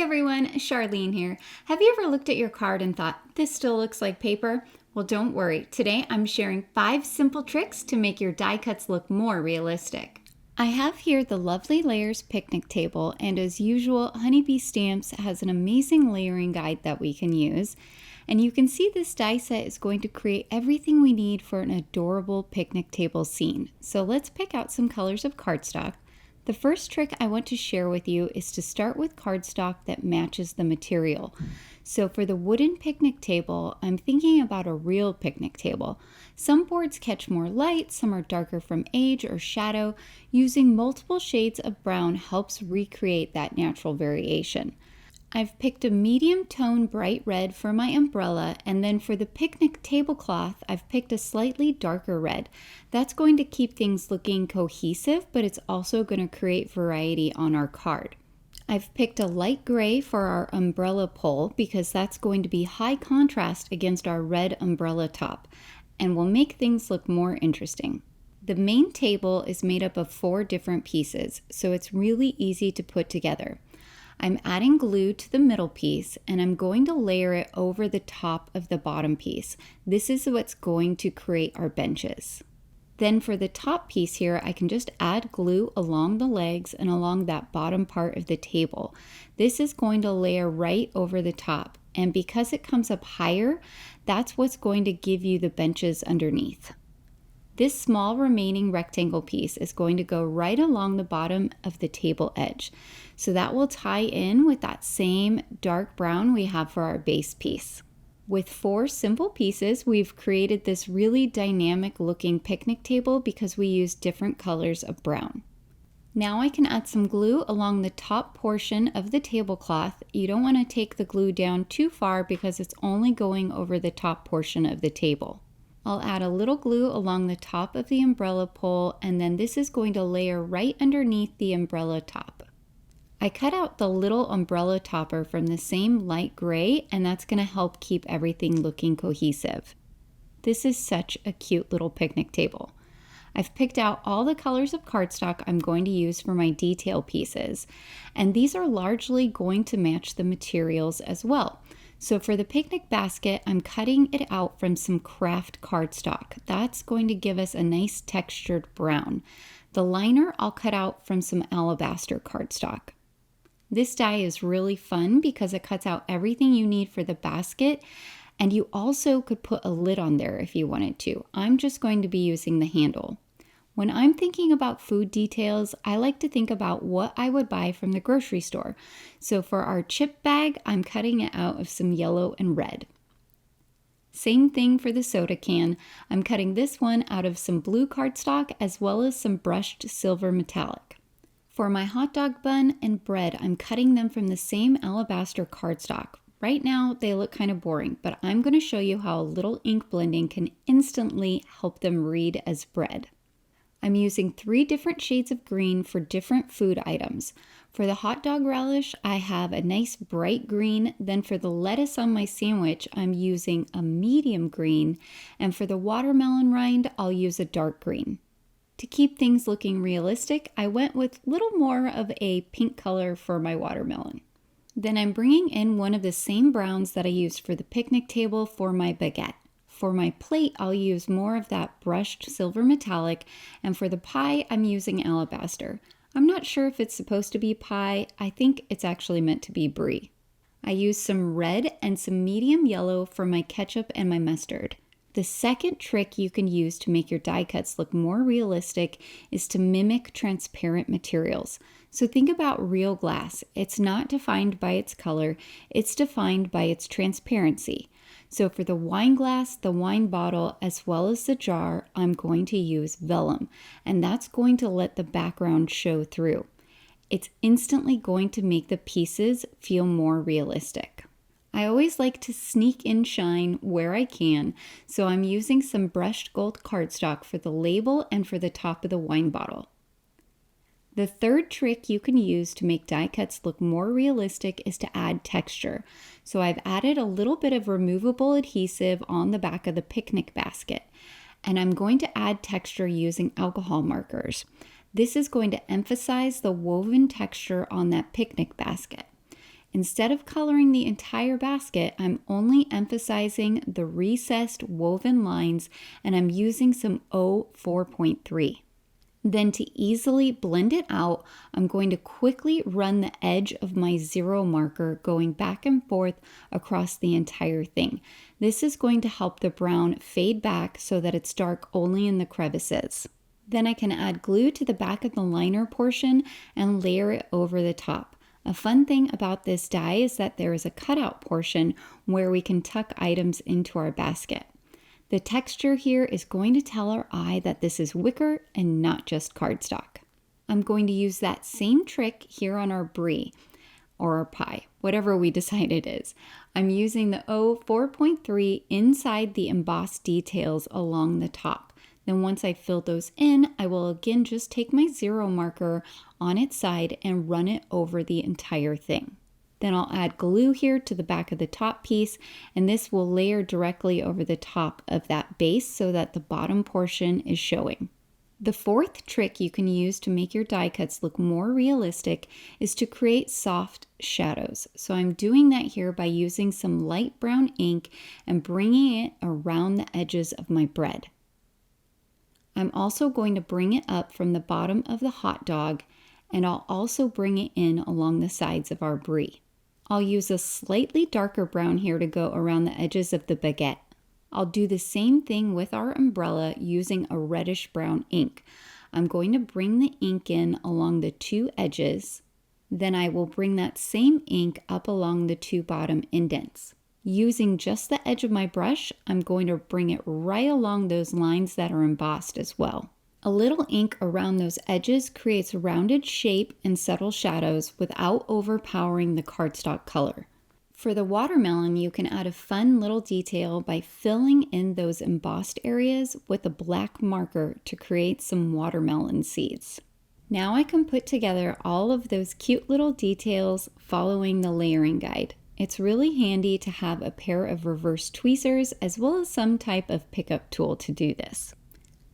everyone, Charlene here. Have you ever looked at your card and thought, this still looks like paper? Well, don't worry. Today I'm sharing 5 simple tricks to make your die cuts look more realistic. I have here the Lovely Layers picnic table, and as usual, Honeybee Stamps has an amazing layering guide that we can use. And you can see this die set is going to create everything we need for an adorable picnic table scene. So let's pick out some colors of cardstock. The first trick I want to share with you is to start with cardstock that matches the material. So for the wooden picnic table, I'm thinking about a real picnic table. Some boards catch more light, some are darker from age or shadow. Using multiple shades of brown helps recreate that natural variation. I've picked a medium tone bright red for my umbrella, and then for the picnic tablecloth, I've picked a slightly darker red. That's going to keep things looking cohesive, but it's also going to create variety on our card. I've picked a light gray for our umbrella pole because that's going to be high contrast against our red umbrella top and will make things look more interesting. The main table is made up of 4 different pieces, so it's really easy to put together. I'm adding glue to the middle piece, and I'm going to layer it over the top of the bottom piece. This is what's going to create our benches. Then for the top piece here, I can just add glue along the legs and along that bottom part of the table. This is going to layer right over the top, and because it comes up higher, that's what's going to give you the benches underneath. This small remaining rectangle piece is going to go right along the bottom of the table edge. So that will tie in with that same dark brown we have for our base piece. With 4 simple pieces, we've created this really dynamic looking picnic table because we use different colors of brown. Now I can add some glue along the top portion of the tablecloth. You don't want to take the glue down too far because it's only going over the top portion of the table. I'll add a little glue along the top of the umbrella pole, and then this is going to layer right underneath the umbrella top. I cut out the little umbrella topper from the same light gray, and that's going to help keep everything looking cohesive. This is such a cute little picnic table. I've picked out all the colors of cardstock I'm going to use for my detail pieces, and these are largely going to match the materials as well. So for the picnic basket, I'm cutting it out from some craft cardstock. That's going to give us a nice textured brown. The liner I'll cut out from some alabaster cardstock. This die is really fun because it cuts out everything you need for the basket, and you also could put a lid on there if you wanted to. I'm just going to be using the handle. When I'm thinking about food details, I like to think about what I would buy from the grocery store. So for our chip bag, I'm cutting it out of some yellow and red. Same thing for the soda can. I'm cutting this one out of some blue cardstock as well as some brushed silver metallic. For my hot dog bun and bread, I'm cutting them from the same alabaster cardstock. Right now, they look kind of boring, but I'm going to show you how a little ink blending can instantly help them read as bread. I'm using 3 different shades of green for different food items. For the hot dog relish, I have a nice bright green. Then for the lettuce on my sandwich, I'm using a medium green. And for the watermelon rind, I'll use a dark green. To keep things looking realistic, I went with a little more of a pink color for my watermelon. Then I'm bringing in one of the same browns that I used for the picnic table for my baguette. For my plate, I'll use more of that brushed silver metallic, and for the pie, I'm using alabaster. I'm not sure if it's supposed to be pie. I think it's actually meant to be brie. I used some red and some medium yellow for my ketchup and my mustard. The second trick you can use to make your die cuts look more realistic is to mimic transparent materials. So think about real glass. It's not defined by its color, it's defined by its transparency. So for the wine glass, the wine bottle, as well as the jar, I'm going to use vellum, and that's going to let the background show through. It's instantly going to make the pieces feel more realistic. I always like to sneak in shine where I can, so I'm using some brushed gold cardstock for the label and for the top of the wine bottle. The third trick you can use to make die cuts look more realistic is to add texture. So I've added a little bit of removable adhesive on the back of the picnic basket, and I'm going to add texture using alcohol markers. This is going to emphasize the woven texture on that picnic basket. Instead of coloring the entire basket, I'm only emphasizing the recessed woven lines, and I'm using some O4.3. Then to easily blend it out, I'm going to quickly run the edge of my 0 marker going back and forth across the entire thing. This is going to help the brown fade back so that it's dark only in the crevices. Then I can add glue to the back of the liner portion and layer it over the top. A fun thing about this die is that there is a cutout portion where we can tuck items into our basket. The texture here is going to tell our eye that this is wicker and not just cardstock. I'm going to use that same trick here on our brie or our pie, whatever we decide it is. I'm using the O4.3 inside the embossed details along the top. Then once I fill those in, I will again just take my 0 marker on its side and run it over the entire thing. Then I'll add glue here to the back of the top piece, and this will layer directly over the top of that base so that the bottom portion is showing. The fourth trick you can use to make your die cuts look more realistic is to create soft shadows. So I'm doing that here by using some light brown ink and bringing it around the edges of my bread. I'm also going to bring it up from the bottom of the hot dog, and I'll also bring it in along the sides of our brie. I'll use a slightly darker brown here to go around the edges of the baguette. I'll do the same thing with our umbrella using a reddish brown ink. I'm going to bring the ink in along the 2 edges. Then I will bring that same ink up along the 2 bottom indents. Using just the edge of my brush, I'm going to bring it right along those lines that are embossed as well. A little ink around those edges creates a rounded shape and subtle shadows without overpowering the cardstock color. For the watermelon, you can add a fun little detail by filling in those embossed areas with a black marker to create some watermelon seeds. Now I can put together all of those cute little details following the layering guide. It's really handy to have a pair of reverse tweezers as well as some type of pickup tool to do this.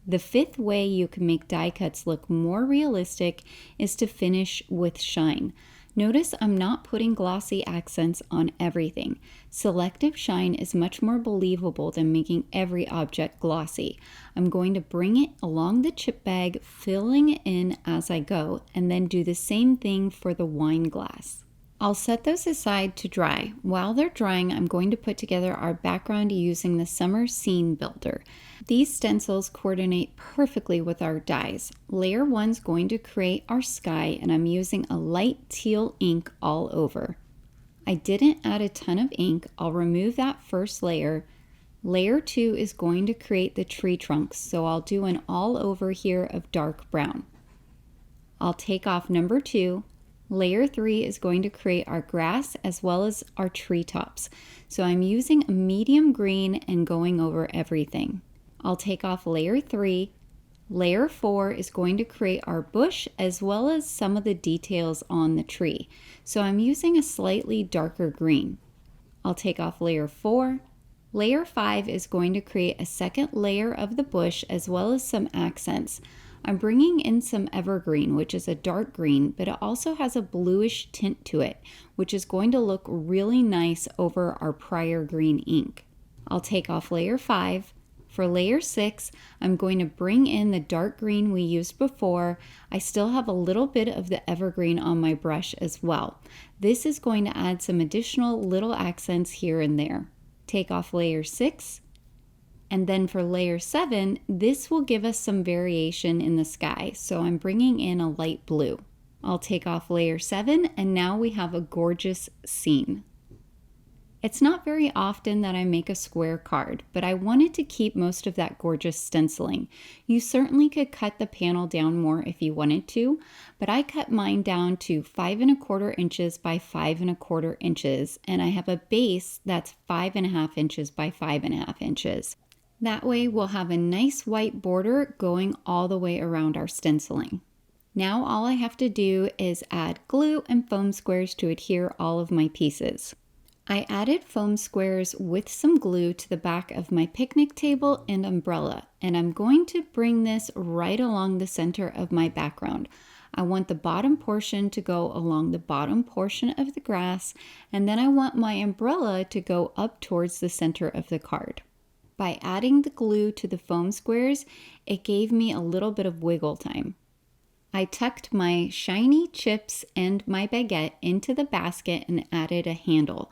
The fifth way you can make die cuts look more realistic is to finish with shine. Notice I'm not putting glossy accents on everything. Selective shine is much more believable than making every object glossy. I'm going to bring it along the chip bag, filling it in as I go, and then do the same thing for the wine glass. I'll set those aside to dry. While they're drying, I'm going to put together our background using the Summer Scene Builder. These stencils coordinate perfectly with our dies. Layer 1 is going to create our sky, and I'm using a light teal ink all over. I didn't add a ton of ink. I'll remove that first layer. Layer 2 is going to create the tree trunks, so I'll do an all over here of dark brown. I'll take off number 2. Layer 3 is going to create our grass as well as our treetops. So I'm using a medium green and going over everything. I'll take off layer 3. Layer 4 is going to create our bush as well as some of the details on the tree. So I'm using a slightly darker green. I'll take off layer 4. Layer 5 is going to create a second layer of the bush as well as some accents. I'm bringing in some evergreen, which is a dark green, but it also has a bluish tint to it, which is going to look really nice over our prior green ink. I'll take off layer 5. For layer 6, I'm going to bring in the dark green we used before. I still have a little bit of the evergreen on my brush as well. This is going to add some additional little accents here and there. Take off layer 6. And then for layer 7, this will give us some variation in the sky. So I'm bringing in a light blue. I'll take off layer 7, and now we have a gorgeous scene. It's not very often that I make a square card, but I wanted to keep most of that gorgeous stenciling. You certainly could cut the panel down more if you wanted to, but I cut mine down to 5¼ inches by 5¼ inches, and I have a base that's 5½ inches by 5½ inches. That way we'll have a nice white border going all the way around our stenciling. Now all I have to do is add glue and foam squares to adhere all of my pieces. I added foam squares with some glue to the back of my picnic table and umbrella, and I'm going to bring this right along the center of my background. I want the bottom portion to go along the bottom portion of the grass, and then I want my umbrella to go up towards the center of the card. By adding the glue to the foam squares, it gave me a little bit of wiggle time. I tucked my shiny chips and my baguette into the basket and added a handle.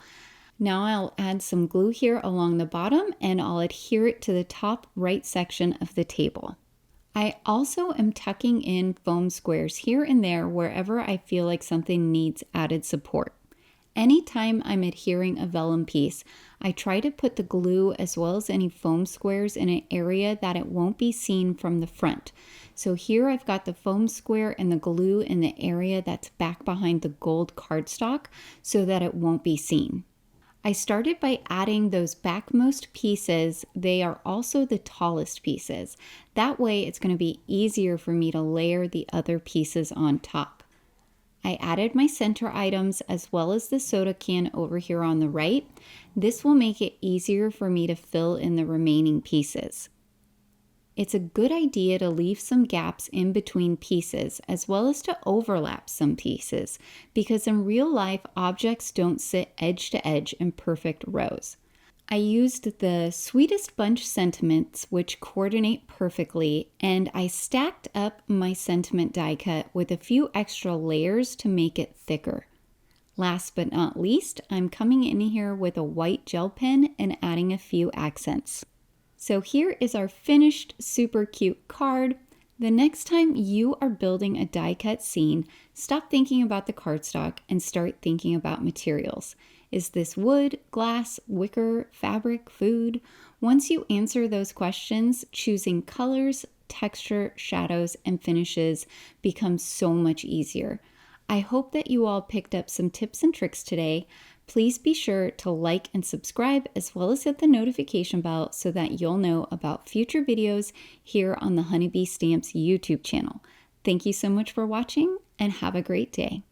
Now I'll add some glue here along the bottom and I'll adhere it to the top right section of the table. I also am tucking in foam squares here and there wherever I feel like something needs added support. Anytime I'm adhering a vellum piece, I try to put the glue as well as any foam squares in an area that it won't be seen from the front. So here I've got the foam square and the glue in the area that's back behind the gold cardstock so that it won't be seen. I started by adding those backmost pieces. They are also the tallest pieces. That way it's going to be easier for me to layer the other pieces on top. I added my center items as well as the soda can over here on the right. This will make it easier for me to fill in the remaining pieces. It's a good idea to leave some gaps in between pieces as well as to overlap some pieces because in real life objects don't sit edge to edge in perfect rows. I used the Sweetest bunch sentiments, which coordinate perfectly, and I stacked up my sentiment die cut with a few extra layers to make it thicker. Last but not least, I'm coming in here with a white gel pen and adding a few accents. So here is our finished super cute card. The next time you are building a die cut scene, stop thinking about the cardstock and start thinking about materials. Is this wood, glass, wicker, fabric, food? Once you answer those questions, choosing colors, texture, shadows, and finishes becomes so much easier. I hope that you all picked up some tips and tricks today. Please be sure to like and subscribe as well as hit the notification bell so that you'll know about future videos here on the Honeybee Stamps YouTube channel. Thank you so much for watching and have a great day.